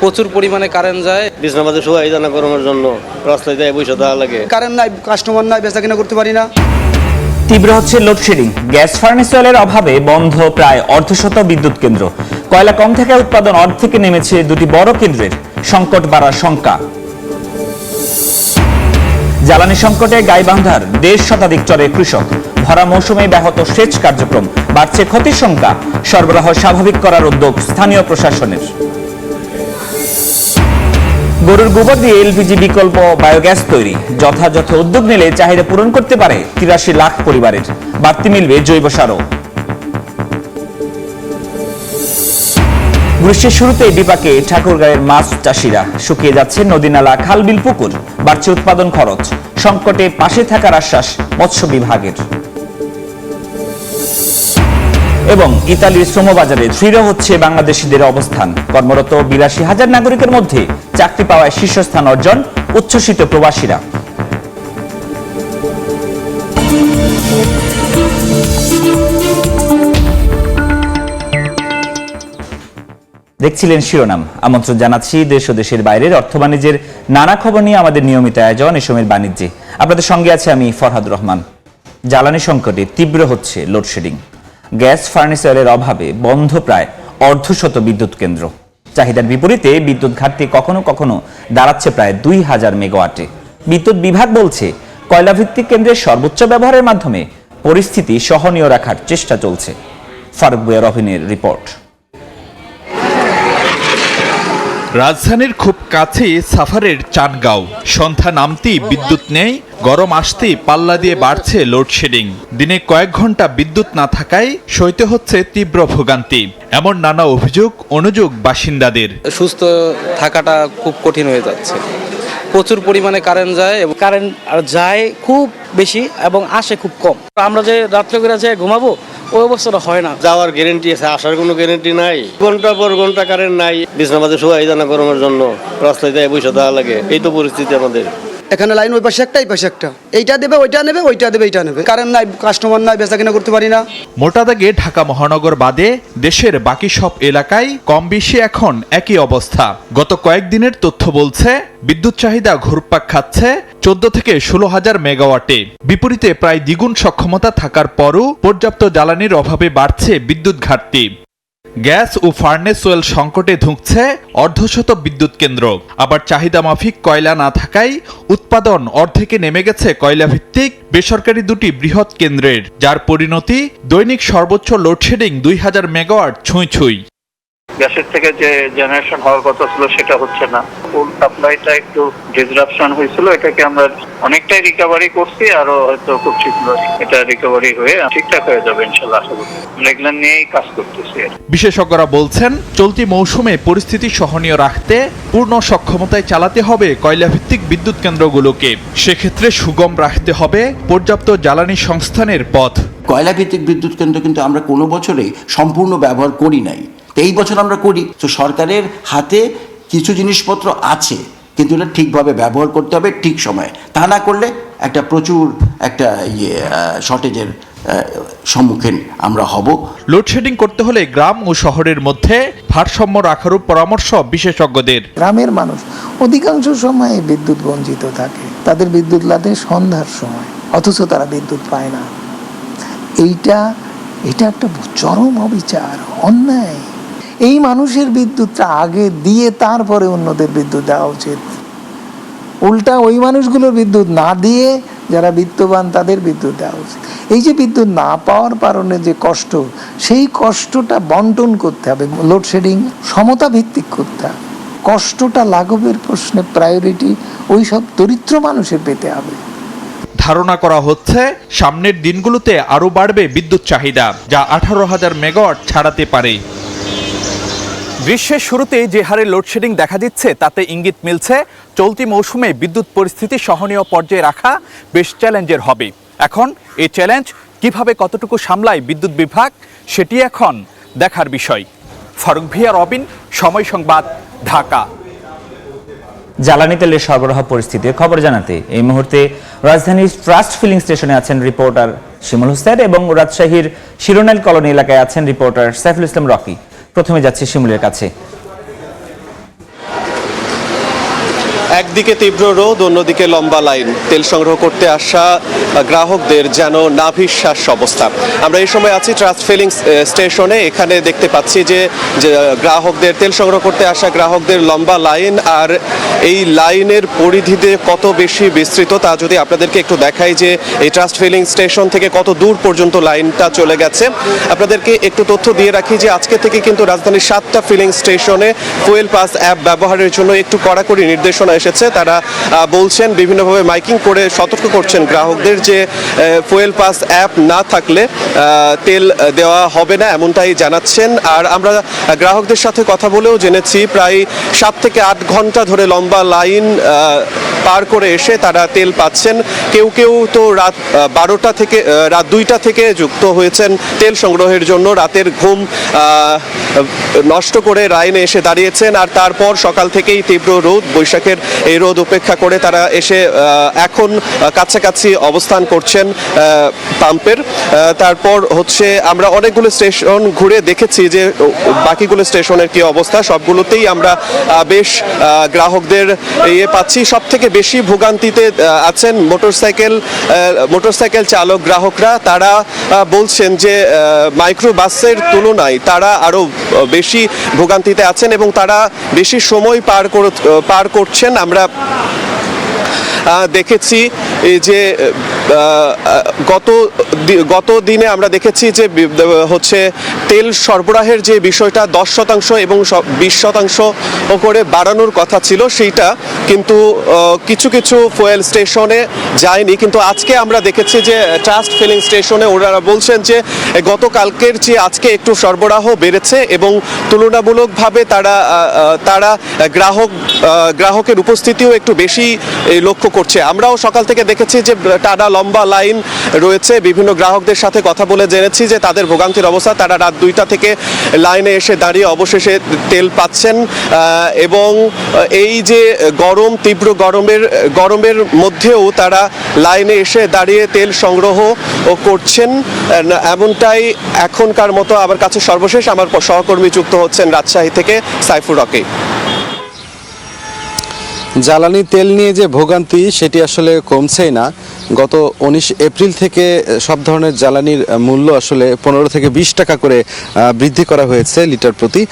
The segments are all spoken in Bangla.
প্রচুর পরিমাণে কারেন্ট যায়। বিছনাবাদে শোয়া জানা গরমের জন্য রাস্তায় যায় বসে দেওয়া লাগে। কারেন্ট নাই, কাস্টমার নাই, বেচা কিনা করতে পারি না। তীব্র হচ্ছে লোডশেডিং। গ্যাস ফার্নেস অয়েলের অভাবে বন্ধ প্রায় অর্ধশত বিদ্যুৎ কেন্দ্র। কয়লা কম থাকায় উৎপাদন অর্ধেকে নেমেছে দুটি বড় কেন্দ্রের। সংকট বাড়ার শঙ্কা। জ্বালানি সংকটে গাইবান্ধার 1.5 শতাধিক চরে কৃষক। ভরা মৌসুমে ব্যাহত সেচ কার্যক্রম, বাড়ছে ক্ষতির শঙ্কা। সরবরাহ স্বাভাবিক করার উদ্যোগ স্থানীয় প্রশাসনের। গরুর গোবর দিয়ে এলপিজি বিকল্প বায়োগ্যাস তৈরি। যথাযথ উদ্যোগ নিলে চাহিদা পূরণ করতে পারে 83 লাখ পরিবারের। বাড়তি মিলবে জৈব সারও। গ্রীষ্মের শুরুতে বিপাকে ঠাকুরগাঁয়ের মাছ চাষিরা। শুকিয়ে যাচ্ছে নদী নালা, খাল বিল পুকুর। বাড়ছে উৎপাদন খরচ। সংকটে পাশে থাকার আশ্বাস মৎস্য বিভাগের। এবং ইতালির শ্রমবাজারে দৃঢ় হচ্ছে বাংলাদেশিদের অবস্থান। কর্মরত 82,000 নাগরিকের মধ্যে চাকরি পাওয়ায় শীর্ষস্থান অর্জন। উচ্ছ্বসিত প্রবাসীরা। দেখছিলেন শিরোনাম। আমন্ত্রণ জানাচ্ছি দেশ ও দেশের বাইরের অর্থ বাণিজ্যের নানা খবর নিয়ে আমাদের নিয়মিত আয়োজন এ সময়ের বাণিজ্যে। আপনাদের সঙ্গে আছে আমি ফরহাদ রহমান। জ্বালানি সংকটে তীব্র হচ্ছে লোডশেডিং। গ্যাস ফার্নেস অয়েলের অভাবে বন্ধ প্রায় অর্ধশত বিদ্যুৎ কেন্দ্র। চাহিদার বিপরীতে বিদ্যুৎ ঘাটতি কখনো কখনো দাঁড়াচ্ছে প্রায় 2000 মেগাওয়াটে। বিদ্যুৎ বিভাগ বলছে কয়লাভিত্তিক কেন্দ্রের সর্বোচ্চ ব্যবহারের মাধ্যমে পরিস্থিতি সহনীয় রাখার চেষ্টা চলছে। ফারুক বুয়া রহিনের রিপোর্ট। রাজধানীর খুব কাছে সাফারের চাটগাঁও। সন্ধ্যা নামতেই বিদ্যুৎ নেই, গরম আসতেই পাল্লা দিয়ে বাড়ছে লোডশেডিং। দিনে কয়েক ঘন্টা বিদ্যুৎ না থাকায় সইতে হচ্ছে তীব্র ভোগান্তি। এমন নানা অভিযোগ অনুযোগ বাসিন্দাদের। সুস্থ থাকাটা খুব কঠিন হয়ে যাচ্ছে। প্রচুর পরিমাণে কারেন্ট যায় এবং কারেন্ট আর যায় খুব বেশি এবং আসে খুব কম। আমরা যে রাত্রে করে যে ঘুমাবো ওই অবস্থাটা হয় না। যাওয়ার গ্যারেন্টি আছে, আসার কোনো গ্যারেন্টি নাই। ঘন্টা পর ঘন্টা কারেন্ট নাই, বিছনাবাদে শোয়া জানা গরমের জন্য রাস্তায় যায় বসে দেওয়া লাগে। এই তো পরিস্থিতি আমাদের। এখানে লাইন ওই পাশে একটা, এই পাশে একটা। এইটা দেবে, ওইটা নেবে, ওইটা দেবে, এইটা নেবে। কারেন্ট নাই, কাস্টমার নাই, বেচা কিনা করতে পারি না। মোটা দাগে ঢাকা মহানগর বাদে দেশের বাকি সব এলাকায় কম বেশি এখন একই অবস্থা। গত কয়েকদিনের তথ্য বলছে বিদ্যুৎ চাহিদা ঘুরপাক খাচ্ছে 14 থেকে 16,000 মেগাওয়াটে। বিপরীতে প্রায় দ্বিগুণ সক্ষমতা থাকার পরও পর্যাপ্ত জ্বালানির অভাবে বাড়ছে বিদ্যুৎ ঘাটতি। গ্যাস ও ফার্নেস অয়েল সংকটে ধুঁকছে অর্ধশত বিদ্যুৎ কেন্দ্র। আবার চাহিদা মাফিক কয়লা না থাকায় উৎপাদন অর্ধেকে নেমে গেছে কয়লাভিত্তিক বেসরকারি দুটি বৃহৎ কেন্দ্রের, যার পরিণতি দৈনিক সর্বোচ্চ লোডশেডিং 2000 মেগাওয়াট ছুঁই। গ্যাসের থেকে যে জেনারেশন হওয়ার কথা ছিল সেটা হচ্ছে না। ফুল সাপ্লাইটা একটু ডিসরাপশন হয়েছিল, এটাকে আমরা অনেকটাই রিকভারি করছি। আরো হয়তো খুব শীঘ্র এটা রিকভারি হয়ে ঠিকঠাক হয়ে যাবে ইনশাল্লাহ। আশা করি এগুলো নিয়েই কাজ করতেছি। বিশেষজ্ঞরা বলছেন চলতি মৌসুমে পরিস্থিতি সহনীয় রাখতে পূর্ণ সক্ষমতায় চালাতে হবে কয়লাভিত্তিক বিদ্যুৎ কেন্দ্রগুলোকে। সেক্ষেত্রে সুগম রাখতে হবে পর্যাপ্ত জ্বালানি সংস্থানের পথ। কয়লাভিত্তিক বিদ্যুৎ কেন্দ্র কিন্তু আমরা কোনো বছরে সম্পূর্ণ ব্যবহার করি নাই, এই বছর আমরা করি। তো সরকারের হাতে কিছু জিনিসপত্র আছে, কিন্তু এটা ঠিকভাবে ব্যবহার করতে হবে ঠিক সময়ে। তা না করলে প্রচুর শর্টেজের সম্মুখীন আমরা হব। লোডশেডিং করতে হলে গ্রাম ও শহরের মধ্যে ভারসাম্য রাখারও পরামর্শ বিশেষজ্ঞদের। গ্রামের মানুষ অধিকাংশ সময়ে বিদ্যুৎ বঞ্চিত থাকে। তাদের বিদ্যুৎ লাগে সন্ধ্যার সময়, অথচ তারা বিদ্যুৎ পায় না। এটা একটা চরম অবিচার, অন্যায়। এই মানুষের বিদ্যুৎটা আগে দিয়ে তারপরে অন্যদের বিদ্যুৎ দেওয়া উচিত। উল্টা ওই মানুষগুলোর বিদ্যুৎ না দিয়ে যারা বিত্তবান তাদের বিদ্যুৎ দেওয়া উচিত। এই যে বিদ্যুৎ না পাওয়ার কারণে যে কষ্ট, সেই কষ্টটা বন্টন করতে হবে। লোডশেডিং সমতা ভিত্তিক করতে হবে। কষ্টটা লাঘবের প্রশ্নে প্রায়োরিটি ওই সব দরিদ্র মানুষের পেতে হবে। ধারণা করা হচ্ছে সামনের দিনগুলোতে আরও বাড়বে বিদ্যুৎ চাহিদা, যা 18,000 মেগাওয়াট ছাড়াতে পারে। গ্রীষ্মের শুরুতে যে হারে লোডশেডিং দেখা দিচ্ছে তাতে ইঙ্গিত মিলছে চলতি মৌসুমে বিদ্যুৎ পরিস্থিতি সহনীয় পর্যায়ে রাখা বেশ চ্যালেঞ্জের হবে। এখন এই চ্যালেঞ্জ কিভাবে কতটুকু সামলায় বিদ্যুৎ বিভাগ, সেটি এখন দেখার বিষয়। ফারুক ভিয়া রবিন, সময় সংবাদ, ঢাকা। জ্বালানি তেলের সরবরাহ পরিস্থিতির খবর জানাতে এই মুহূর্তে রাজধানীর ট্রাস্ট ফিলিং স্টেশনে আছেন রিপোর্টার শিমুল হোসেন এবং রাজশাহীর শিরোনাল কলোনি এলাকায় আছেন রিপোর্টার সাইফুল ইসলাম রকি। প্রথমে যাচ্ছি শিমুলের কাছে। একদিকে তীব্র রোদ, অন্যদিকে লম্বা লাইন। তেল সংগ্রহ করতে আসা গ্রাহকদের যেন নাভিশ্বাস অবস্থা। আমরা এই সময় আছি ট্রাস্ট ফিলিং স্টেশনে। এখানে দেখতে পাচ্ছি যে গ্রাহকদের, তেল সংগ্রহ করতে আসা গ্রাহকদের লম্বা লাইন, আর এই লাইনের পরিধিতে কত বেশি বিস্তৃত তা যদি আপনাদেরকে একটু দেখাই যে এই ট্রাস্ট ফিলিং স্টেশন থেকে কত দূর পর্যন্ত লাইনটা চলে গেছে। আপনাদেরকে একটু তথ্য দিয়ে রাখি যে আজকে থেকে কিন্তু রাজধানীর 7টা ফিলিং স্টেশনে ফুয়েল পাস অ্যাপ ব্যবহারের জন্য একটু কড়াকড়ি নির্দেশনা এসেছে। তারা বলছেন, বিভিন্নভাবে মাইকিং করে সতর্ক করছেন গ্রাহকদের যে ফুয়েল পাস অ্যাপ না থাকলে তেল দেওয়া হবে না, এমনটাই জানাচ্ছেন। আর আমরা গ্রাহকদের সাথে কথা বলেও জেনেছি প্রায় 7 থেকে 8 ঘন্টা ধরে লম্বা লাইন পার করে এসে তারা তেল পাচ্ছেন। কেউ কেউ তো রাত 12টা থেকে রাত 2টা থেকে যুক্ত হয়েছেন তেল সংগ্রহের জন্য, রাতের ঘুম নষ্ট করে লাইনে এসে দাঁড়িয়েছেন। আর তারপর সকাল থেকেই তীব্র রোদ, বৈশাখের এই রোদ উপেক্ষা করে তারা এসে এখন কাছাকাছি অবস্থান করছেন পাম্পের। তারপর হচ্ছে আমরা অনেকগুলো স্টেশন ঘুরে দেখেছি যে বাকিগুলো স্টেশনের কি অবস্থা। সবগুলোতেই আমরা বেশ গ্রাহকদের পাচ্ছি। সব থেকে বেশি ভোগান্তিতে আছেন মোটরসাইকেল চালক গ্রাহকরা। তারা বলছেন যে মাইক্রো বাসের তুলনায় তারা আরো বেশি ভোগান্তিতে আছেন এবং তারা বেশি সময় পার করছেন। আমরা দেখেছি যে গত দিনে আমরা দেখেছি যে হচ্ছে তেল সরবরাহের যে বিষয়টা 10% এবং 20% করে বাড়ানোর কথা ছিল, সেইটা কিন্তু কিছু কিছু ফুয়েল স্টেশনে যায়নি। কিন্তু আজকে আমরা দেখেছি যে ট্রাস্ট ফিলিং স্টেশনে ওনারা বলছেন যে গতকালকের চেয়ে আজকে একটু সরবরাহ বেড়েছে এবং তুলনামূলকভাবে তারা গ্রাহকের উপস্থিতিও একটু বেশি লক্ষ্য করছে। আমরাও সকাল থেকে দেখেছি যে টানা লম্বা লাইন রয়েছে। বিভিন্ন গ্রাহকদের সাথে কথা বলে জেনেছি যে তাদের ভোগান্তির অবস্থা। তারা রাত 2টা থেকে লাইনে এসে দাঁড়িয়ে অবশেষে তেল পাচ্ছেন এবং এই যে তীব্র গরমের মধ্যেও তারা লাইনে এসে দাঁড়িয়ে তেল সংগ্রহ করছেন, এমনটাই এখনকার মতো। আমার কাছে সর্বশেষ আমার সহকর্মী যুক্ত হচ্ছেন রাজশাহী থেকে, সাইফুর রকি। জ্বালানি তেল নিয়ে যে ভোগান্তি সেটি আসলে কমছেই না। গত 19 এপ্রিল থেকে সব ধরনের জ্বালানির মূল্য আসলে 15 থেকে 20 টাকা করে বৃদ্ধি করা হয়েছে লিটার প্রতি।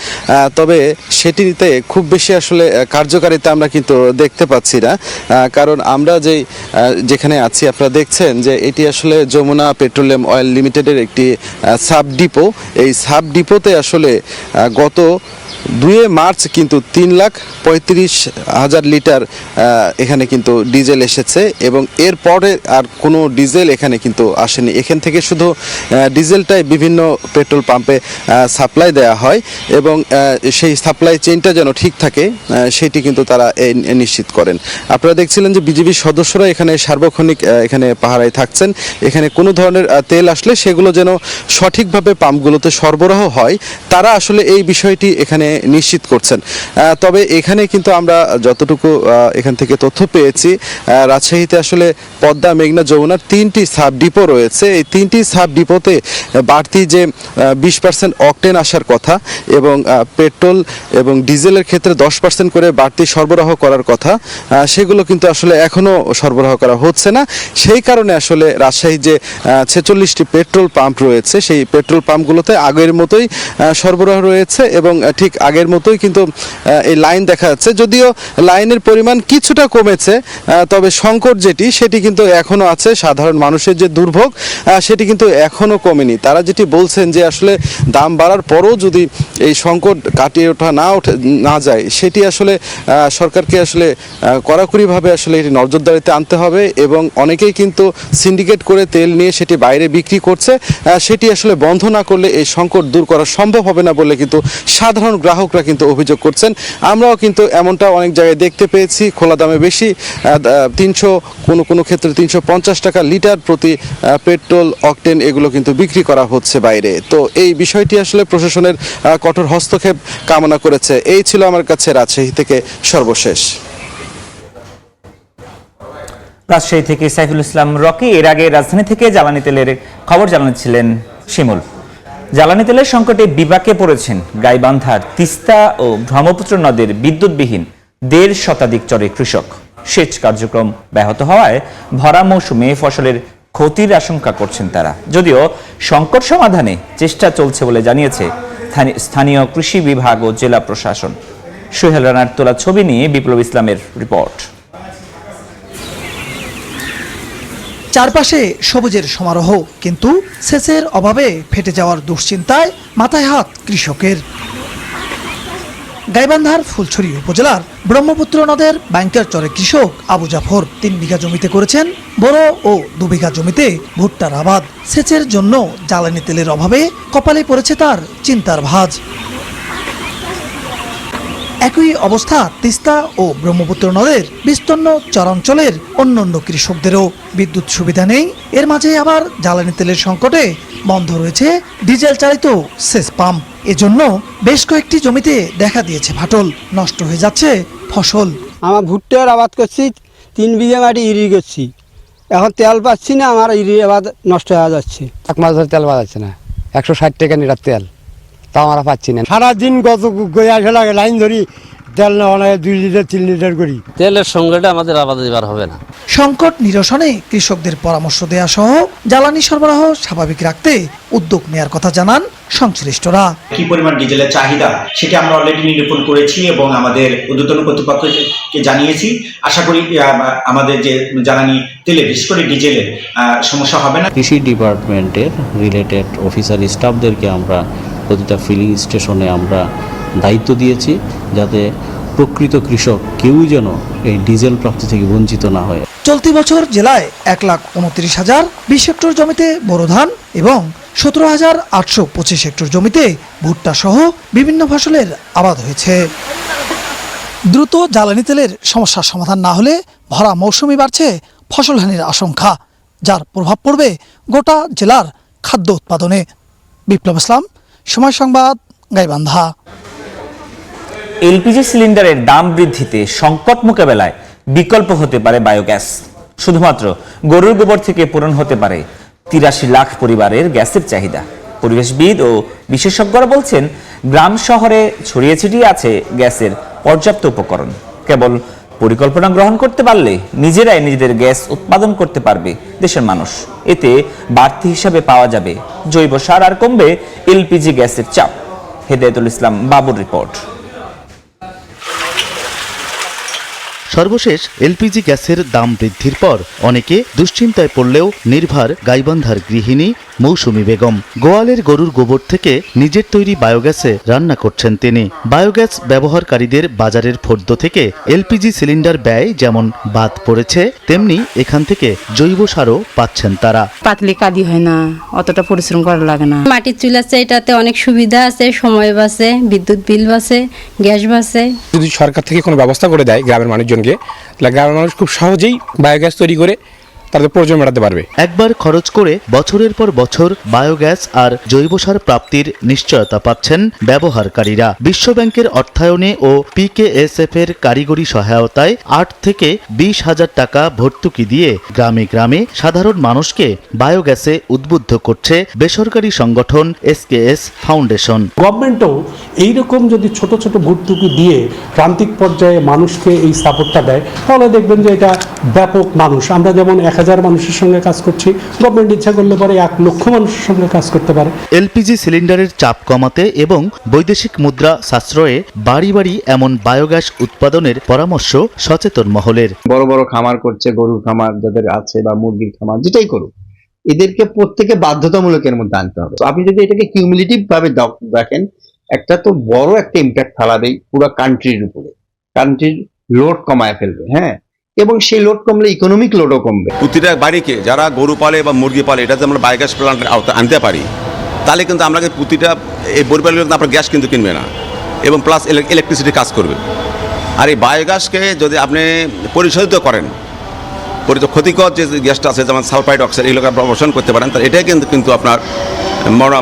তবে সেটিতে খুব বেশি আসলে কার্যকারিতা আমরা কিন্তু দেখতে পাচ্ছি না, কারণ আমরা যেখানে আছি আপনারা দেখছেন যে এটি আসলে যমুনা পেট্রোলিয়াম অয়েল লিমিটেডের একটি সাব ডিপো। এই সাব ডিপোতে আসলে গত 2 মার্চ কিন্তু 3,35,000 লিটার এখানে কিন্তু ডিজেল এসেছে এবং এরপরে আর কোনো ডিজেল এখানে কিন্তু আসেনি। এখান থেকে শুধু ডিজেলটাই বিভিন্ন পেট্রোল পাম্পে সাপ্লাই দেওয়া হয় এবং সেই সাপ্লাই চেইনটা যেন ঠিক থাকে সেটি কিন্তু তারা নিশ্চিত করেন। আপনারা দেখছিলেন যে বিজিবির সদস্যরা এখানে সার্বক্ষণিক এখানে পাহারায় থাকছেন। এখানে কোনো ধরনের তেল আসলে সেগুলো যেন সঠিকভাবে পাম্পগুলোতে সরবরাহ হয়, তারা আসলে এই বিষয়টি এখানে নিশ্চিত করছেন। তবে এখানে কিন্তু আমরা যতটুকু এখান থেকে তথ্য পেয়েছি, রাজশাহীতে আসলে পদ্মা, মেঘনা, যমুনার 3টি সাব ডিপো রয়েছে। এই 3টি সাব ডিপোতে বাড়তি যে 20% অকটেন আসার কথা এবং পেট্রোল এবং ডিজেলের ক্ষেত্রে 10% করে বাড়তি সরবরাহ করার কথা, সেগুলো কিন্তু আসলে এখনও সরবরাহ করা হচ্ছে না। সেই কারণে আসলে রাজশাহী যে 46টি পেট্রোল পাম্প রয়েছে সেই পেট্রোল পাম্পগুলোতে আগের মতোই সরবরাহ রয়েছে এবং ঠিক আগের মতোই কিন্তু এই লাইন দেখা যাচ্ছে। যদিও লাইনের পরিমাণ কিছুটা কমেছে, তবে সংকট সেটি কিন্তু এখনো আছে। সাধারণ মানুষের যে দুর্ভোগ সেটি কিন্তু এখনো কমেনি। তারা যেটি বলছেন যে আসলে দাম বাড়ার পরও যদি এই সংকট কাটিয়ে ওঠা না যায়, সেটি আসলে সরকারকে আসলে কড়াকড়িভাবে আসলে এটি নজরদারিতে আনতে হবে এবং অনেকেই কিন্তু সিন্ডিকেট করে তেল নিয়ে সেটি বাইরে বিক্রি করছে। সেটি আসলে বন্ধ না করলে এই সংকট দূর করা সম্ভব হবে না বলে কিন্তু সাধারণ গ্রাহকরা কিন্তু অভিযোগ করছেন। আমরাও কিন্তু এমনটা অনেক জায়গায় দেখতে পেয়েছি। খোলা দামে বেশি 300, কোনো ক্ষেত্রে 350 টাকা লিটার প্রতি পেট্রোল, অকটেন এগুলো কিন্তু বিক্রি করা হচ্ছে বাইরে। তো এই বিষয়টি আসলে প্রশাসনের কঠোর হস্তক্ষেপ কামনা করেছে। এই ছিল আমার কাছে রাজশাহী থেকে সর্বশেষ। রাজশাহী থেকে সাইফুল ইসলাম রকি। এর আগে রাজধানী থেকে জ্বালানি তেলের খবর জানাচ্ছিলেন শিমুল। জ্বালানি তেলের সংকটে বিপাকে পড়েছেন গাইবান্ধার তিস্তা ও ব্রহ্মপুত্র নদের বিদ্যুৎবিহীন 1.5 শতাধিক চরে কৃষক। সেচ কার্যক্রম ব্যাহত হওয়ায় ভরা মৌসুমে ফসলের ক্ষতির আশঙ্কা করছেন তারা। যদিও সংকট সমাধানে চেষ্টা চলছে বলে জানিয়েছে স্থানীয় কৃষি বিভাগ ও জেলা প্রশাসন। সোহেল রানার তোলা ছবি নিয়ে বিপ্লব ইসলামের রিপোর্ট। চারপাশে সবুজের সমারোহ, কিন্তু সেচের অভাবে ফেটে যাওয়ার দুশ্চিন্তায় মাথায় হাত কৃষকের। গাইবান্ধার ফুলছড়ি উপজেলার ব্রহ্মপুত্র নদের ব্যাংকের চরে কৃষক আবু জাফর 3 বিঘা জমিতে করেছেন বড় ও 2 বিঘা জমিতে ভুট্টার আবাদ। সেচের জন্য জ্বালানি তেলের অভাবে কপালে পড়েছে তার চিন্তার ভাঁজ। একই অবস্থা তিস্তা ও ব্রহ্মপুত্র নদের বিস্তীর্ণ চরাঞ্চলের অন্যান্য কৃষকদেরও। বিদ্যুৎ সুবিধা নেই, এর মাঝে আবার জ্বালানি তেলের সংকটে বন্ধ রয়েছে ডিজেল চালিত সেচ পাম্প। এজন্য বেশ কয়েকটি জমিতে দেখা দিয়েছে ফাটল, নষ্ট হয়ে যাচ্ছে ফসল। আমার ভুট্টার আবাদ করছি, 3 বিঘা মাটি ইরি করছি, এখন তেল পাচ্ছি না, আমার ইরি আবাদ নষ্ট হয়ে যাচ্ছে। 1 মাস ধরে তেল পাওয়া যাচ্ছে না, 160 টাকা লিটার তেল, তাও আমরা পাচ্ছি না। সারাদিন গত গিয়ে আসে লাগে লাইন ধরি, তেল নেওয়া লাগে 2 লিটার 3 লিটার করি। তেলের সংকটে আমাদের আবাদ এবার হবে না। সংকট নিরসনে কৃষকদের পরামর্শ দেয়া সহ জ্বালানি সরবরাহ স্বাভাবিক রাখতে উদ্যোগ নেয়ার কথা জানান সংশ্লিষ্টরা। কি পরিমাণ ডিজেলের চাহিদা সেটা আমরা অলরেডি নিরূপণ করেছি এবং আমাদের ঊর্ধ্বতন কর্তৃপক্ষকে জানিয়েছি। আশা করি আমাদের যে জ্বালানি তেলে, বিশেষ করে ডিজেলের সমস্যা হবে না। কৃষি ডিপার্টমেন্টের রিলেটেড অফিসার স্টাফদেরকে আমরা প্রতিটা ফিলিং স্টেশনে আমরা দায়িত্ব দিয়েছি, যাতে প্রকৃত কৃষক কেউই যেন এই ডিজেল প্রাপ্তি থেকে বঞ্চিত না হয়। চলতি বছর জেলায় 1,29,000 20 হেক্টর জমিতে বোরো ধান এবং 17,825 হেক্টর জমিতে ভুট্টা সহ বিভিন্ন ফসলের আবাদ হয়েছে। দ্রুত জ্বালানি তেলের সমস্যার সমাধান না হলে ভরা মৌসুমে বাড়ছে ফসলহানির আশঙ্কা, যার প্রভাব পড়বে গোটা জেলার খাদ্য উৎপাদনে। বিপ্লব ইসলাম, সময় সংবাদ, গাইবান্ধা। এলপিজি সিলিন্ডারের দাম বৃদ্ধিতে সংকট মোকাবেলায় বিকল্প হতে পারে বায়োগ্যাস। শুধুমাত্র গরুর গোবর থেকে পূরণ হতে পারে 83 লাখ পরিবারের গ্যাসের চাহিদা। পরিবেশবিদ ও বিশেষজ্ঞরা বলছেন, গ্রাম শহরে ছড়িয়ে ছিটিয়ে আছে গ্যাসের পর্যাপ্ত উপকরণ। কেবল পরিকল্পনা গ্রহণ করতে পারলে নিজেরাই নিজেদের গ্যাস উৎপাদন করতে পারবে দেশের মানুষ। এতে বাড়তি হিসাবে পাওয়া যাবে জৈব সার আর কমবে এলপিজি গ্যাসের চাপ। হেদায়েতুল ইসলাম বাবুর রিপোর্ট। সর্বশেষ এলপিজি গ্যাসের দাম বৃদ্ধির পর অনেকে দুশ্চিন্তায় পড়লেও নির্ভর গাইবান্ধার গৃহিণী মৌসুমী বেগম। গোয়ালের গরুর গোবর থেকে নিজের তৈরি বায়োগ্যাসে রান্না করছেন তিনি। বায়োগ্যাস ব্যবহারকারীদের বাজারের ফদ্দ থেকে এলপিজি সিলিন্ডার ব্যয় যেমন বাদ পড়েছে, তেমনি এখান থেকে জৈব সারও পাচ্ছেন তারা। পাতলি কাদি হয় না, অতটা পরিশ্রম করা লাগে না। মাটির চুল আছে, এটাতে অনেক সুবিধা আছে, সময় বাঁচে, বিদ্যুৎ বিল বাঁচে, গ্যাস বাঁচে। যদি সরকার থেকে কোনো ব্যবস্থা করে দেয় গ্রামের মানুষজনকে, তাহলে গ্রামের মানুষ খুব সহজেই বায়োগ্যাস তৈরি করে তাদের প্রয়োজন মেটাতে পারবে। একবার খরচ করে বছরের পর বছর বায়োগ্যাস আর জৈব সার প্রাপ্তির নিশ্চয়তা পাচ্ছেন ব্যবহারকারীরা। বিশ্বব্যাংকের অর্থায়নে ও পিকেএসএফ এর কারিগরি সহায়তায় 8 থেকে 20,000 টাকা ভর্তুকি দিয়ে গ্রামে গ্রামে সাধারণ মানুষকে বায়োগ্যাসে উদ্বুদ্ধ করছে বেসরকারি সংগঠন এসকেএস ফাউন্ডেশন। গভর্নমেন্টও এইরকম যদি ছোট ছোট ভর্তুকি দিয়ে প্রান্তিক পর্যায়ে মানুষকে এই সাপোর্টটা দেয়, তাহলে দেখবেন যে এটা ব্যাপক মানুষ, আমরা যেমন 1,000 মানুষের সঙ্গে কাজ করছি, গভর্নমেন্ট ইচ্ছা করলে পরে 1 লক্ষ মানুষের সঙ্গে কাজ করতে পারে। এলপিজি সিলিন্ডারের চাপ কমাতে এবং বৈদেশিক মুদ্রা সাশ্রয়ে বাড়ি বাড়ি এমন বায়োগ্যাস উৎপাদনের পরামর্শ সচেতন মহলের। বড় বড় খামার করছে, গরুর খামার যাদের আছে বা মুরগির খামার, যেটাই করুক, এদেরকে প্রত্যেকে বাধ্যতামূলকের মধ্যে আনতে হবে। আপনি যদি এটাকে কিউমুলেটিভ ভাবে দেখেন, একটা তো বড় একটা ইম্প্যাক্ট ফেলাবেই পুরো কান্ট্রির উপরে, কান্ট্রির লোড কমায় ফেলবে। হ্যাঁ, এবং সেই লোড কমলে ইকোনমিক লোডও কমবে। প্রতিটা বাড়িকে যারা গরু পালে বা মুরগি পালে, এটা যদি আমরা বায়োগ্যাস প্লান্ট আনতে পারি, তাহলে কিন্তু আমরা প্রতিটা এই গরু পালে আপনার গ্যাস কিন্তু কিনবে না, এবং প্লাস ইলেকট্রিসিটি কাজ করবে। আর এই বায়োগ্যাসকে যদি আপনি পরিশোধিত করেন, ক্ষতিকর যে গ্যাসটা আছে যেমন সালফাইড অক্সাইড, এগুলোকে আপনি অবসান করতে পারেন, তাহলে এটাই কিন্তু আপনার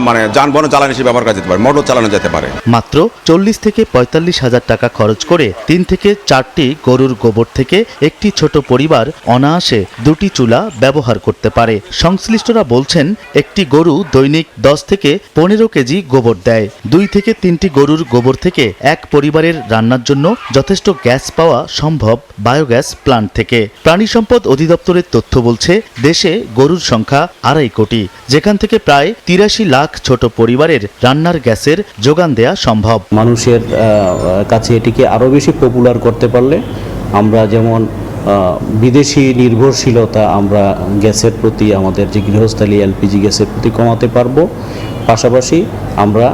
মানে যানবাহন জ্বালানি হিসেবে ব্যবহার করা যেতে পারে, মোটর চালানো যেতে পারে। মাত্র 40 থেকে 45 হাজার টাকা খরচ করে 3 থেকে 4টি গরুর গোবর থেকে একটি ছোট পরিবার অনায়াসে 2টি চুলা ব্যবহার করতে পারে। সংশ্লিষ্টরা বলছেন একটি গরু দৈনিক 10 থেকে 15 কেজি গোবর দেয়। 2 থেকে 3টি গরুর গোবর থেকে এক পরিবারের রান্নার জন্য যথেষ্ট গ্যাস পাওয়া সম্ভব বায়োগ্যাস প্লান্ট থেকে। প্রাণী সম্পদ অধিদপ্তরের তথ্য বলছে দেশে গরুর সংখ্যা 2.5 কোটি, যেখান থেকে প্রায় 83 লাখ ছোট পরিবারের রান্নার গ্যাসের যোগান দেয়া সম্ভব। মানুষের কাছে এটিকে আরও বেশি পপুলার করতে পারলে আমরা যেমন বিদেশি নির্ভরশীলতা আমরা গ্যাসের প্রতি, আমাদের যে গৃহস্থালী এলপিজি গ্যাসের প্রতি কমাতে পারবো। পাশাপাশি আমরা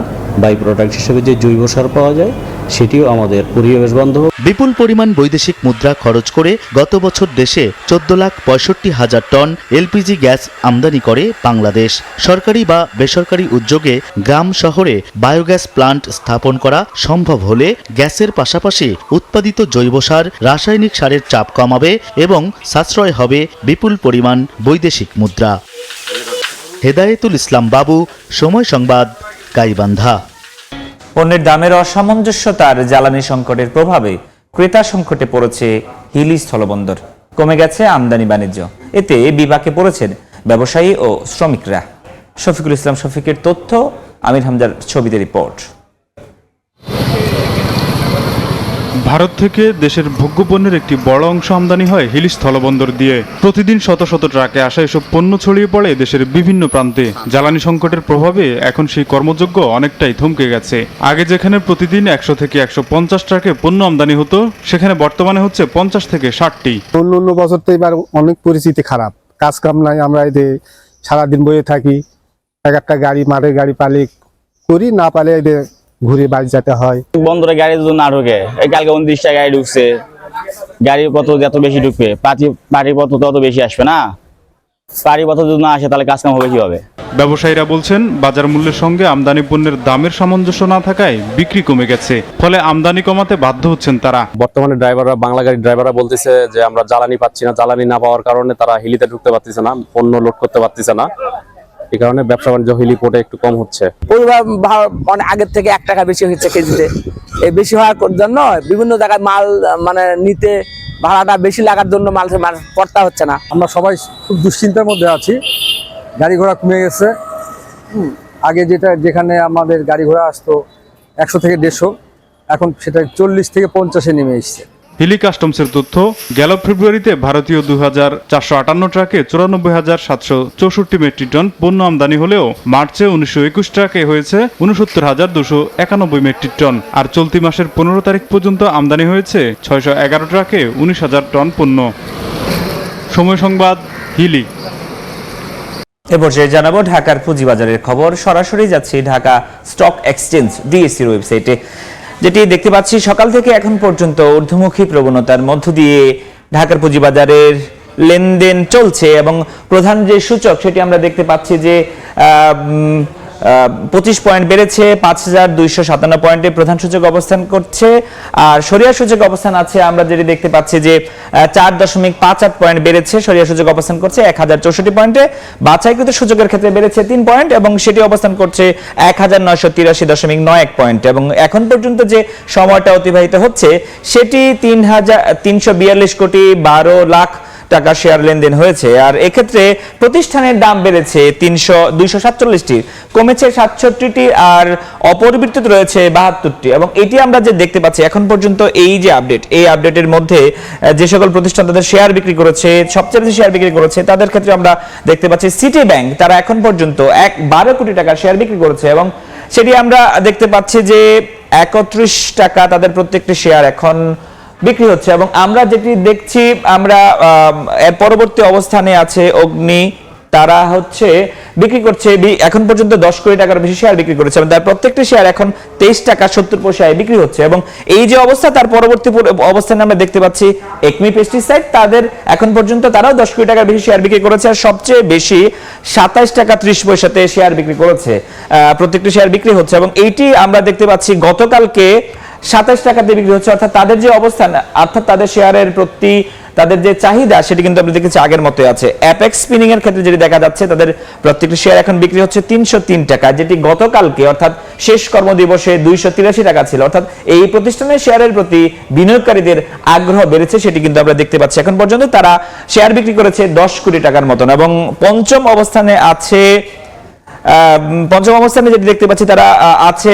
বাই প্রোডাক্ট হিসেবে যে জৈব সার পাওয়া যায় সেটিও আমাদের পরিবেশ বান্ধব। বিপুল পরিমাণ বৈদেশিক মুদ্রা খরচ করে গত বছর দেশে 14,65,000 টন এলপিজি গ্যাস আমদানি করে বাংলাদেশ। সরকারি বা বেসরকারি উদ্যোগে গ্রাম শহরে বায়োগ্যাস প্লান্ট স্থাপন করা সম্ভব হলে গ্যাসের পাশাপাশি উৎপাদিত জৈব সার, রাসায়নিক সারের চাপ কমাবে এবং সাশ্রয় হবে বিপুল পরিমাণ বৈদেশিক মুদ্রা। হেদায়েতুল ইসলাম বাবু, সময় সংবাদ, গাইবান্ধা। পণ্যের দামের অসামঞ্জস্যতার জ্বালানি সংকটের প্রভাবে ক্রেতা সংকটে পড়েছে হিলি স্থলবন্দর। কমে গেছে আমদানি বাণিজ্য, এতে বিপাকে পড়েছেন ব্যবসায়ী ও শ্রমিকরা। শফিকুল ইসলাম শফিকের তথ্য, আমির হামজার ছবিতে রিপোর্ট। ভারত থেকে দেশের ভোগ্যপণ্যের একটি বড় অংশ আমদানি হয় হিলি স্থলবন্দর দিয়ে। প্রতিদিন শত শত ট্রাকে আসা এসব পণ্য ছড়িয়ে পড়ে দেশের বিভিন্ন প্রান্তে। জ্বালানি সংকটের প্রভাবে এখন সেই কর্মযোগ্য অনেকটাই থমকে গেছে। আগে যেখানে প্রতিদিন 100 থেকে 150 ট্রাকে পণ্য আমদানি হতো, সেখানে বর্তমানে হচ্ছে 50 থেকে 60টি। অন্য বছর তো এবার অনেক পরিস্থিতি খারাপ, কাজ কাম নাই, আমরা এদের সারাদিন বয়ে থাকি। এক একটা গাড়ি, মাঠের গাড়ি পালে করি, না পালে এদের ঘুরে বাড়ি যেতে হয়। বন্দরে গাড়ি যদি না ঢোকে, কালকে 29টা গাড়ি ঢুকছে, গাড়ির পত্র যত বেশি ঢুকবে পাটির পত্র তত বেশি আসবে না। পাটির পত্র যদি না আসে তাহলে কাজ কাম হবে কিভাবে? ব্যবসায়ীরা বলছেন বাজার মূল্যের সঙ্গে আমদানি পণ্যের দামের সামঞ্জস্য না থাকায় বিক্রি কমে গেছে, ফলে আমদানি কমাতে বাধ্য হচ্ছেন তারা। বর্তমানে ড্রাইভাররা, বাংলা গাড়ির ড্রাইভাররা বলতেছে যে আমরা জ্বালানি পাচ্ছি না, জ্বালানি না পাওয়ার কারণে তারা হিলিতে ঢুকতে পারতেছে না, পণ্য লোড করতে পারতেছে না। এই কারণে ব্যবসা বাণিজ্য হিলিপোর্টে একটু কম হচ্ছে। মানে আগের থেকে 1 টাকা বেশি হচ্ছে কেজিতে। এই বেশি হওয়ার জন্য বিভিন্ন জায়গায় মাল মানে নিতে ভাড়াটা বেশি লাগার জন্য মাল পড়তা হচ্ছে না। আমরা সবাই খুব দুশ্চিন্তার মধ্যে আছি। গাড়ি ঘোড়া কমে গেছে। আগে যেখানে আমাদের গাড়ি ঘোড়া আসতো 100 থেকে 150, এখন সেটা 40 থেকে 50-এ নেমে এসছে। হিলি কাস্টমসের তথ্য, গেল ফেব্রুয়ারিতে ভারতীয় 2458 ট্রাকে 94,764 মেট্রিক টন পণ্য আমদানি হলেও মার্চে 1921 ট্রাকে হয়েছে 69,291 মেট্রিক টন। আর চলতি মাসের 15 তারিখ পর্যন্ত আমদানি হয়েছে 611 ট্রাকে 19,000 টন পণ্য। সময় সংবাদ, হিলি। এ পর্যায়ে জানাবো ঢাকার পুঁজিবাজারের খবর। সরাসরি যাচ্ছি ঢাকা স্টক এক্সচেঞ্জ ডিএসসির ওয়েবসাইটে। যেটি দেখতে পাচ্ছি সকাল থেকে এখন পর্যন্ত ঊর্ধ্বমুখী প্রবণতার মধ্য দিয়ে ঢাকার পুঁজিবাজারের লেনদেন চলছে এবং প্রধান যে সূচক সেটি আমরা দেখতে পাচ্ছি যে 25 পয়েন্ট বেড়েছে, 5,257 পয়েন্টে প্রধান সূচক অবস্থান করছে। আর সরিয়া সূচক অবস্থান আছে, আমরা যেটি দেখতে পাচ্ছি যে 4.58 পয়েন্ট বেড়েছে, সরিয়া সূচক অবস্থান করছে 1,064 পয়েন্টে। বাছাইকৃত সূচকের ক্ষেত্রে বেড়েছে 3 পয়েন্ট এবং সেটি অবস্থান করছে 1,983.91 পয়েন্ট। এবং এখন পর্যন্ত যে সময়টা অতিবাহিত হচ্ছে সেটি 3,342 কোটি 12 লাখ টাকা শেয়ার লেনদেন হয়েছে। আর এক্ষেত্রে প্রতিষ্ঠানের দাম বেড়েছে 247টি, কমেছে 67টি, আর অপরিবর্তিত রয়েছে 72টি। এবং এটি আমরা যে দেখতে পাচ্ছি এখন পর্যন্ত এই যে আপডেট, এই আপডেটের মধ্যে যে সকল প্রতিষ্ঠান তাদের শেয়ার বিক্রি করেছে, সবচেয়ে বেশি শেয়ার বিক্রি করেছে তাদের ক্ষেত্রে আমরা দেখতে পাচ্ছি সিটি ব্যাংক, তারা এখন পর্যন্ত 12 কোটি টাকার শেয়ার বিক্রি করেছে এবং সেটি আমরা দেখতে পাচ্ছি যে 31 টাকা তাদের প্রত্যেকটি শেয়ার এখন বিক্রি হচ্ছে। এবং আমরা যেটি দেখছি, আমরা এর পরবর্তী অবস্থানে আছে অগ্নি, তারা হচ্ছে বিক্রি করছে এখন পর্যন্ত 10 কোটি টাকার বেশি শেয়ার বিক্রি করেছে এবং তার প্রত্যেকটি শেয়ার এখন 23 টাকা 70 পয়সায় বিক্রি হচ্ছে। এবং এই যে অবস্থা, তার পরবর্তী অবস্থানে আমরা দেখতে পাচ্ছি একমি পেস্টিসাইড, তাদের এখন পর্যন্ত তারাও 10 কোটি টাকার বেশি শেয়ার বিক্রি করেছে আর সবচেয়ে বেশি 27 টাকা 30 পয়সাতে শেয়ার বিক্রি করেছে, প্রত্যেকটি শেয়ার বিক্রি হচ্ছে। এবং এইটি আমরা দেখতে পাচ্ছি গতকালকে 27 টাকাতে বিক্রি হচ্ছে। অর্থাৎ তাদের যে অবস্থান, অর্থাৎ তাদের শেয়ারের প্রতি তাদের যে চাহিদা সেটি কিন্তু আমরা দেখেছি আগের মতোই আছে। অ্যাপেক্স স্পিনিং এর ক্ষেত্রে যেটি দেখা যাচ্ছে, তাদের প্রত্যেকটি শেয়ার এখন বিক্রি হচ্ছে 303 টাকা, যেটি গতকালকে অর্থাৎ শেষ কর্মদিবসে 283 টাকা ছিল। অর্থাৎ এই প্রতিষ্ঠানের শেয়ারের প্রতি বিনিয়োগকারীদের আগ্রহ বেড়েছে, সেটি কিন্তু আমরা দেখতে পাচ্ছি। এখন পর্যন্ত তারা শেয়ার বিক্রি করেছে 10 কোটি টাকার মতন এবং পঞ্চম অবস্থানে যেটি দেখতে পাচ্ছি তারা আছে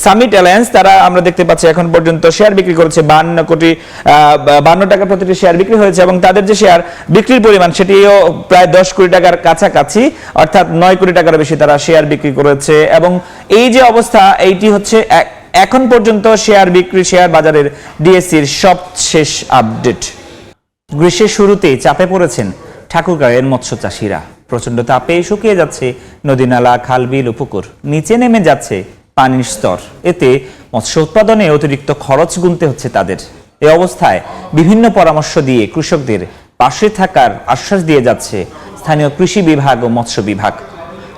সামিট অ্যালায়েন্স। তারা আমরা দেখতে পাচ্ছি এখন পর্যন্ত শেয়ার বিক্রি করেছে 52 টাকা প্রতিটি শেয়ার বিক্রি হয়েছে এবং তাদের যে শেয়ার বিক্রির পরিমাণ সেটিও প্রায় 10 কোটি টাকার কাছাকাছি, অর্থাৎ 9 কোটি টাকার বেশি তারা শেয়ার বিক্রি করেছে। এবং এই যে অবস্থা, এইটি হচ্ছে এখন পর্যন্ত শেয়ার বিক্রি, শেয়ার বাজারের ডিএসসির সবশেষ আপডেট। গ্রীষ্মের শুরুতেই চাপে পড়েছেন ঠাকুরগাঁওয়ের মৎস্য চাষিরা। প্রচন্ড তাপে শুকিয়ে যাচ্ছে নদী, নালা, খাল, বিল ও পুকুর, নিচে নেমে যাচ্ছে পানির স্তর। এতে মৎস্য উৎপাদনে অতিরিক্ত খরচ গুনতে হচ্ছে তাদের। এই অবস্থায় বিভিন্ন পরামর্শ দিয়ে কৃষকদের পাশে থাকার আশ্বাস দিয়ে যাচ্ছে স্থানীয় কৃষি বিভাগ ও মৎস্য বিভাগ।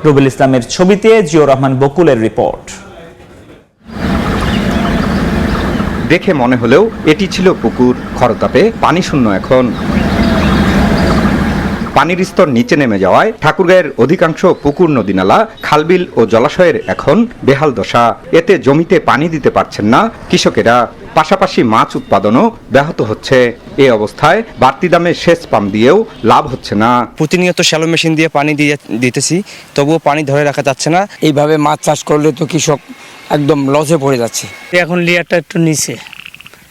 রুবেল ইসলামের ছবিতে জিয়র রহমান বকুলের রিপোর্ট। দেখে মনে হলেও এটি ছিল পুকুর, খরতাপে পানি শূন্য। এখন পানির স্তর নিচে নেমে যাওয়ায় ঠাকুরগাঁয়ের অধিকাংশ পুকুর, নদী, নালা, খালবিল ও জলাশয়ের এখন বেহাল দশা। এতে জমিতে পানি দিতে পারছেন না কৃষকেরা, পাশাপাশি মাছ উৎপাদনও ব্যাহত হচ্ছে। এই অবস্থায় বাড়তি দামে সেচ পাম্প দিয়েও লাভ হচ্ছে না। প্রতিনিয়ত শ্যালো মেশিন দিয়ে পানি দিতেছি, তবুও পানি ধরে রাখা যাচ্ছে না। এইভাবে মাছ চাষ করলে তো কৃষক একদম লসে পড়ে যাচ্ছে। এখন লেয়ারটা একটু নিচে,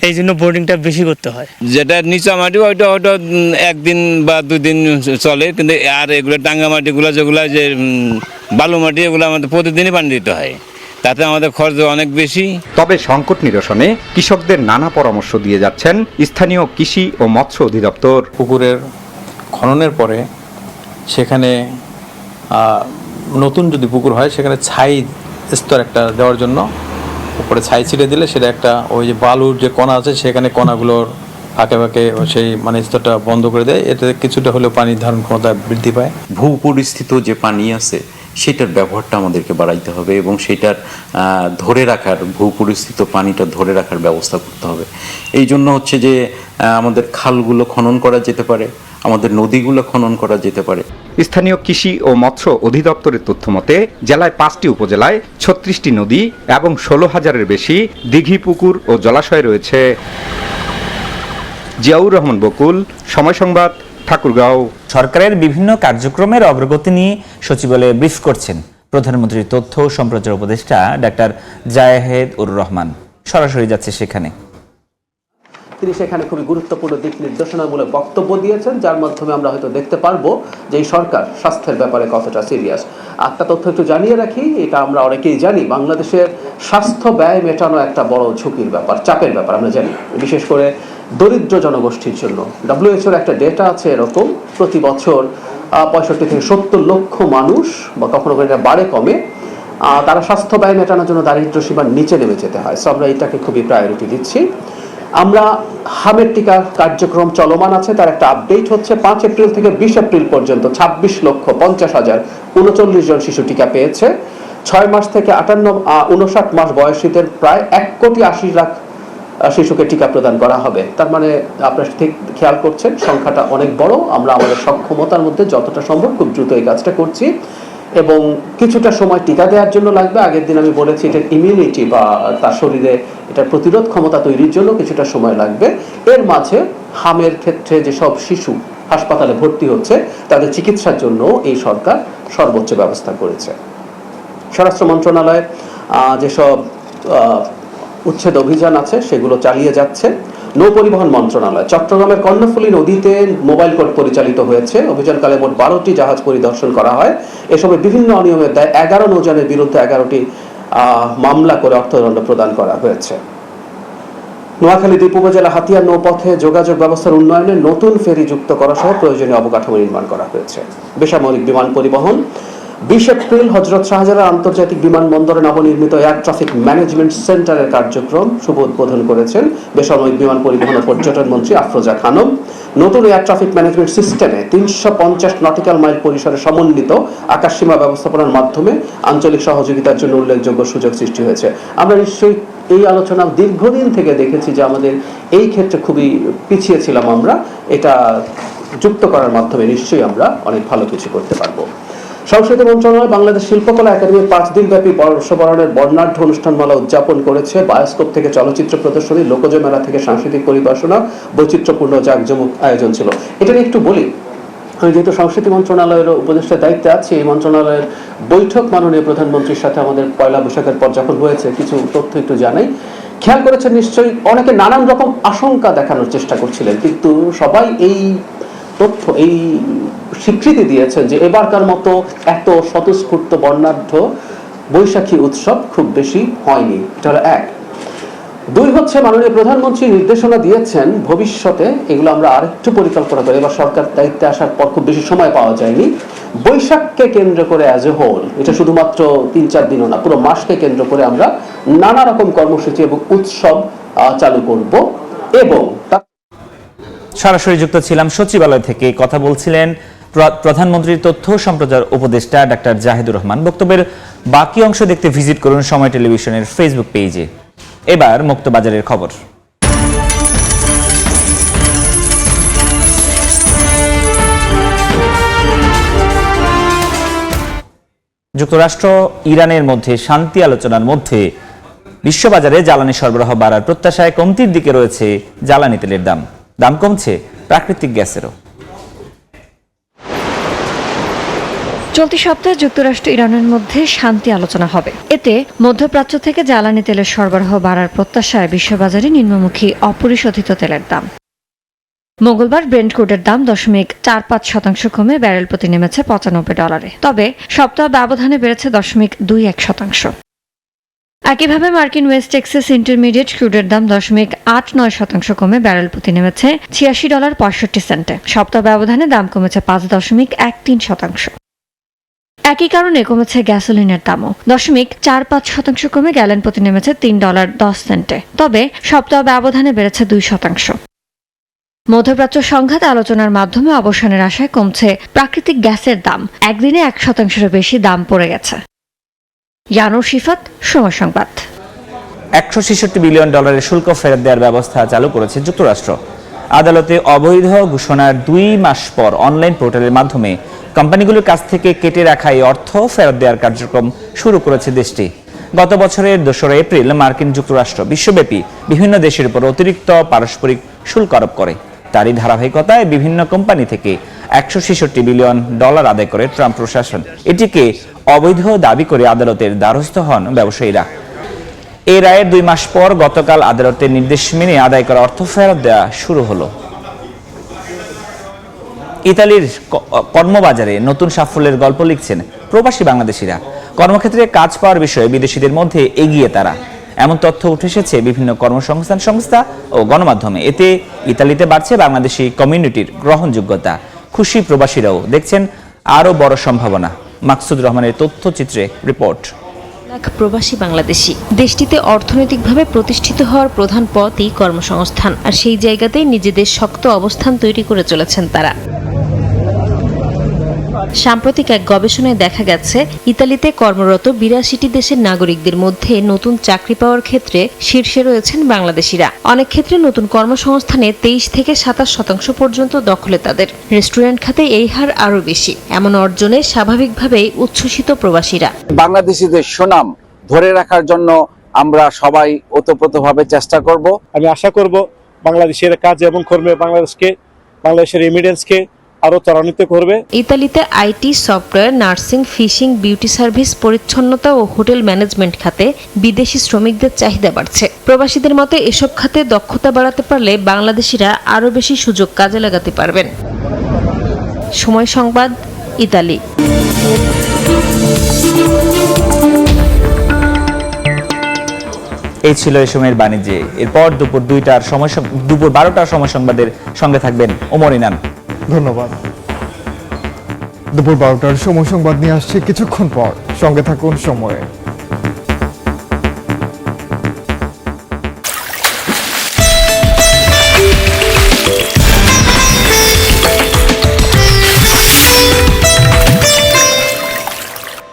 এই জন্য বোর্ডিংটা বেশি করতে হয়। যেটা নিচা মাটি ওইটা একদিন বা 2 দিন চলে, কিন্তু আর এগুলো টাঙ্গা মাটিগুলো যেগুলো যে বালু মাটি, এগুলো আমাদের প্রতিদিনই পানি দিতে হয়, তাতে আমাদের খরচ অনেক বেশি। তবে সংকট নিরসনে কৃষকদের নানা পরামর্শ দিয়ে যাচ্ছেন স্থানীয় কৃষি ও মৎস্য অধিদপ্তর। পুকুরের খননের পরে সেখানে নতুন যদি পুকুর হয় সেখানে ছাই স্তর একটা দেওয়ার জন্য উপরে ছাই ছিটে দিলে সেটা একটা ওই যে বালুর যে কণা আছে সেখানে কণাগুলোর ফাঁকে ফাঁকে সেই স্তরটা বন্ধ করে দেয়। এতে কিছুটা হলেও পানি ধারণ ক্ষমতা বৃদ্ধি পায়। ভূ পরিস্থিত যে পানি আছে সেটার ব্যবহারটা আমাদেরকে বাড়াইতে হবে এবং সেটার ধরে রাখার, ভূ পরিস্থিত পানিটা ধরে রাখার ব্যবস্থা করতে হবে। এই জন্য হচ্ছে যে আমাদের খালগুলো খনন করা যেতে পারে, আমাদের নদীগুলো খনন করা যেতে পারে। স্থানীয় কৃষি ও মৎস্য অধিদপ্তরের তথ্য মতে জেলায় 5টি উপজেলায় 36টি নদী এবং 16,000-এর বেশি দিঘি, পুকুর ও জলাশয় রয়েছে। জিয়াউর রহমান বকুল, সময় সংবাদ, ঠাকুরগাঁও। সরকারের বিভিন্ন কার্যক্রমের অগ্রগতি নিয়ে সচিবালয়ে ব্রিফ করছেন প্রধানমন্ত্রীর তথ্য ও সম্প্রচার উপদেষ্টা ডাক্তার জায়েদ উর রহমান। সরাসরি যাচ্ছে সেখানে। তিনি সেখানে খুবই গুরুত্বপূর্ণ দিক নির্দেশনামূলক বক্তব্য দিয়েছেন, যার মাধ্যমে আমরা হয়তো দেখতে পারবো যে এই সরকার স্বাস্থ্যের ব্যাপারে কতটা সিরিয়াস। একটা তথ্য একটু জানিয়ে রাখি, এটা আমরা অনেকেই জানি, বাংলাদেশের স্বাস্থ্য ব্যয় মেটানো একটা বড় ঝুঁকির ব্যাপার, চাপের ব্যাপার আমরা জানি, বিশেষ করে দরিদ্র জনগোষ্ঠীর জন্য। WHO একটা ডেটা আছে এরকম, প্রতি বছর 65 থেকে 70 লক্ষ মানুষ, বা কখনো কখনো বাড়ে কমে, তারা স্বাস্থ্য ব্যয় মেটানোর জন্য দারিদ্র্য সীমার নিচে নেমে যেতে হয়। সো আমরা এটাকে খুবই প্রায়োরিটি দিচ্ছি। আমরা হামের টিকা কার্যক্রম চলমান আছে, তার একটা আপডেট হচ্ছে 5 এপ্রিল থেকে 20 এপ্রিল পর্যন্ত 26,50,039 জন শিশু টিকা পেয়েছে। 6 মাস থেকে 59 মাস বয়সীদের প্রায় 1,80,00,000 শিশুকে টিকা প্রদান করা হবে। তার মানে আপনারা ঠিক খেয়াল করছেন, সংখ্যাটা অনেক বড়। আমরা আমাদের সক্ষমতার মধ্যে যতটা সম্ভব খুব দ্রুত এই কাজটা করছি এবং কিছুটা সময় টিকা দেওয়ার জন্য লাগবে। আগের দিন আমি বলেছি এটার ইমিউনিটি বা তার শরীরে এটার প্রতিরোধ ক্ষমতা তৈরির জন্য কিছুটা সময় লাগবে। এর মাঝে হামের ক্ষেত্রে যেসব শিশু হাসপাতালে ভর্তি হচ্ছে তাদের চিকিৎসার জন্য এই সরকার সর্বোচ্চ ব্যবস্থা করেছে। স্বরাষ্ট্র মন্ত্রণালয় যেসব উচ্ছেদ অভিযান আছে সেগুলো চালিয়ে যাচ্ছে। নৌ পরিবহন মন্ত্রণালয় চট্টগ্রামের কর্ণফুলী নদীতে মোবাইল কোর্ট পরিচালিত হয়েছে। অভিযানকালে মোট 12টি জাহাজ পরিদর্শন করা হয়। এসবে বিভিন্ন অনিয়মের দায়ে 11 নৌযানের বিরুদ্ধে 11টি মামলা করে অর্থদণ্ড প্রদান করা হয়েছে। নোয়াখালী দ্বীপ উপজেলা হাতিয়ার নৌপথে যোগাযোগ ব্যবস্থার উন্নয়নে নতুন ফেরি যুক্ত করা সহ প্রয়োজনীয় অবকাঠামো নির্মাণ করা হয়েছে। বেসামরিক বিমান পরিবহন 20 এপ্রিল হযরত শাহজালাল আন্তর্জাতিক বিমানবন্দরে নবনির্মিত এয়ার ট্রাফিক ম্যানেজমেন্ট সেন্টারের কার্যক্রম শুভ উদ্বোধন করেছেন বেসামরিক বিমান পরিবহন ও পর্যটন মন্ত্রী আফরোজা খানম। নতুন এয়ার ট্রাফিক ম্যানেজমেন্ট সিস্টেমে 350 নটিক্যাল মাইল পরিসরে সমন্বিত আকাশসীমা ব্যবস্থাপনার মাধ্যমে আঞ্চলিক সহযোগিতার জন্য উল্লেখযোগ্য সুযোগ সৃষ্টি হয়েছে। আমরা নিশ্চয়ই এই আলোচনা দীর্ঘদিন থেকে দেখেছি যে আমাদের এই ক্ষেত্রে খুবই পিছিয়ে ছিলাম আমরা, এটা যুক্ত করার মাধ্যমে নিশ্চয়ই আমরা অনেক ভালো কিছু করতে পারবো। সংস্কৃতি মন্ত্রণালয় বাংলাদেশ শিল্পকলা একাডেমির 5 দিনব্যাপী বর্ষবরণের বর্ণাঢ্য অনুষ্ঠানমালা উদযাপন করেছে। বায়োস্কোপ থেকে চলচ্চিত্র প্রদর্শনী, লোকজ মেলা থেকে সাংস্কৃতিক পরিবেশনা, বৈচিত্র্যপূর্ণ জাঁকজমক আয়োজন ছিল। এটা নিয়ে একটু বলি, আমি যেহেতু সংস্কৃতি মন্ত্রণালয়ের উপদেষ্টার দায়িত্বে আছি, এই মন্ত্রণালয়ের বৈঠক মাননীয় প্রধানমন্ত্রীর সাথে আমাদের পয়লা বৈশাখের পর যখন হয়েছে, কিছু তথ্য একটু জানাই। খেয়াল করেছেন নিশ্চয়ই, অনেকে নানান রকম আশঙ্কা দেখানোর চেষ্টা করছিলেন, কিন্তু সবাই এই তথ্য, এই স্বীকৃতি দিয়েছেন যে এবারকার মতো এত স্বতঃস্ফূর্ত বর্ণাঢ্য বৈশাখী উৎসব খুব বেশি হয়নি। এটা হলো 1। 2 হচ্ছে মাননীয় প্রধানমন্ত্রী নির্দেশনা দিয়েছেন ভবিষ্যতে এগুলো আমরা আরেকটু পরিকল্পনা করি। এবার সরকার দায়িত্বে আসার পর খুব বেশি সময় পাওয়া যায়নি। বৈশাখকে কেন্দ্র করে অ্যাজ এ হোল, এটা শুধুমাত্র 3-4 দিনও না, পুরো মাসকে কেন্দ্র করে আমরা নানা রকম কর্মসূচি এবং উৎসব চালু করব। এবং সরাসরি যুক্ত ছিলাম সচিবালয় থেকে, কথা বলছিলেন প্রধানমন্ত্রীর তথ্য সম্প্রচার উপদেষ্টা ডাক্তার জাহিদুর রহমান। বক্তব্যের বাকি অংশ দেখতে ভিজিট করুন সময় টেলিভিশনের ফেসবুক পেজে। এবার মুক্তবাজারের খবর। যুক্তরাষ্ট্র ইরানের মধ্যে শান্তি আলোচনার মধ্যে বিশ্ববাজারে জ্বালানি সরবরাহ বাড়ার প্রত্যাশায় কমতির দিকে রয়েছে জ্বালানি তেলের দাম। দাম কমছে প্রাকৃতিক গ্যাসেরও। চলতি সপ্তাহে যুক্তরাষ্ট্র ইরানের মধ্যে শান্তি আলোচনা হবে। এতে মধ্যপ্রাচ্য থেকে জ্বালানি তেলের সরবরাহ বাড়ার প্রত্যাশায় বিশ্ববাজারে নিম্নমুখী অপরিশোধিত তেলের দাম। মঙ্গলবার ব্রেন্ট ক্রুডের দাম 0.45% কমে ব্যারেল প্রতি নেমেছে $95। তবে সপ্তাহ ব্যবধানে বেড়েছে 0.21%। একইভাবে মার্কিন ওয়েস্ট টেক্সাস ইন্টারমিডিয়েট ক্রুডের দাম 0.89% কমে ব্যারেল প্রতি নেমেছে $86.65। সপ্তাহ ব্যবধানে দাম কমেছে 5.13%। একই কারণে কমেছে গ্যাসোলিনের দামও, 0.45% কমে গ্যালন প্রতি নেমেছে $3.10। তবে সপ্তাহ ব্যবধানে বেড়েছে 2%। মধ্যপ্রাচ্য সংঘাত আলোচনার মাধ্যমে অবসানের আশায় কমছে প্রাকৃতিক গ্যাসের দাম। একদিনে 1%-এরও বেশি দাম পড়ে গেছে। ইয়ানুর শিফাত, সময় সংবাদ। $166 বিলিয়ন শুল্ক ফেরত দেওয়ার ব্যবস্থা চালু করেছে যুক্তরাষ্ট্র। আদালতে অবৈধ ঘোষণার 2 মাস পর অনলাইন পোর্টালের মাধ্যমে কোম্পানিগুলোর কাছ থেকে কেটে রাখা এই অর্থ ফেরত দেওয়ার কার্যক্রম শুরু করেছে দেশটি। গত বছরের 2 এপ্রিল মার্কিন যুক্তরাষ্ট্র বিশ্বব্যাপী বিভিন্ন দেশের উপর অতিরিক্ত পারস্পরিক শুল্ক আরোপ করে। তারই ধারাবাহিকতায় বিভিন্ন কোম্পানি থেকে $166 বিলিয়ন আদায় করে ট্রাম্প প্রশাসন। এটিকে অবৈধ দাবি করে আদালতের দ্বারস্থ হন ব্যবসায়ীরা। এই রায়ের 2 মাস পর গতকাল আদালতের নির্দেশ মেনে আদায় করা অর্থ ফেরত দেওয়া শুরু হলো। ইতালির কর্মবাজারে নতুন সাফল্যের গল্প লিখছেন প্রবাসী বাংলাদেশিরা। কর্মক্ষেত্রে কাজ পাওয়ার বিষয়ে বিদেশিদের মধ্যে এগিয়ে তারা, এমন তথ্য উঠে এসেছে বিভিন্ন কর্মসংস্থান সংস্থা ও গণমাধ্যমে। এতে ইতালিতে বাড়ছে বাংলাদেশি কমিউনিটির গ্রহণযোগ্যতা। খুশি প্রবাসীরাও, দেখছেন আরও বড় সম্ভাবনা। মাকসুদ রহমানের তথ্যচিত্রে রিপোর্ট। প্রবাসী বাংলাদেশি দেশটিতে অর্থনৈতিকভাবে প্রতিষ্ঠিত হওয়ার প্রধান পথই কর্মসংস্থান, আর সেই জায়গাতেই নিজেদের শক্ত অবস্থান তৈরি করে চলেছেন তারা। সাম্প্রতিক এক গবেষণায় দেখা গেছে, ইতালিতে কর্মরত 82টি দেশের নাগরিকদের মধ্যে নতুন চাকরি পাওয়ার ক্ষেত্রে শীর্ষে রয়েছেন বাংলাদেশিরা। অনেক ক্ষেত্রে নতুন কর্মসংস্থানে 23 থেকে 27% পর্যন্ত দখলে তাদের। রেস্টুরেন্ট খাতে এই হার আরও বেশি। এমন অর্জনে স্বাভাবিকভাবেই উচ্ছ্বসিত প্রবাসীরা। বাংলাদেশিদের সুনাম ধরে রাখার জন্য আমরা সবাই ওতপ্রোতভাবে চেষ্টা করব। আমি আশা করব বাংলাদেশের কাজ এবং কর্মে বাংলাদেশের ইমিগ্রেন্টসকে আরো ত্বরান্বিত করবে। ইতালিতে IT, software, nursing, fishing, beauty service, পরিচ্ছন্নতা ও হোটেল ম্যানেজমেন্ট খাতে বিদেশি শ্রমিকদের চাহিদা বাড়ছে। প্রবাসীদের মতে এসব খাতে দক্ষতা বাড়াতে পারলে বাংলাদেশিরা আরো বেশি সুযোগ কাজে লাগাতে পারবেন। সময় সংবাদ, ইতালি। এই ছিল এই সময়ের বাণিজ্যে। এরপর দুপুর 12টার সময় সংবাদের সঙ্গে থাকবেন ওমর ইনান। ধন্যবাদ। দুপুর 12টার সময় সংবাদ নিয়ে আসছে কিছুক্ষণ পর। সঙ্গে থাকুন সময়ে।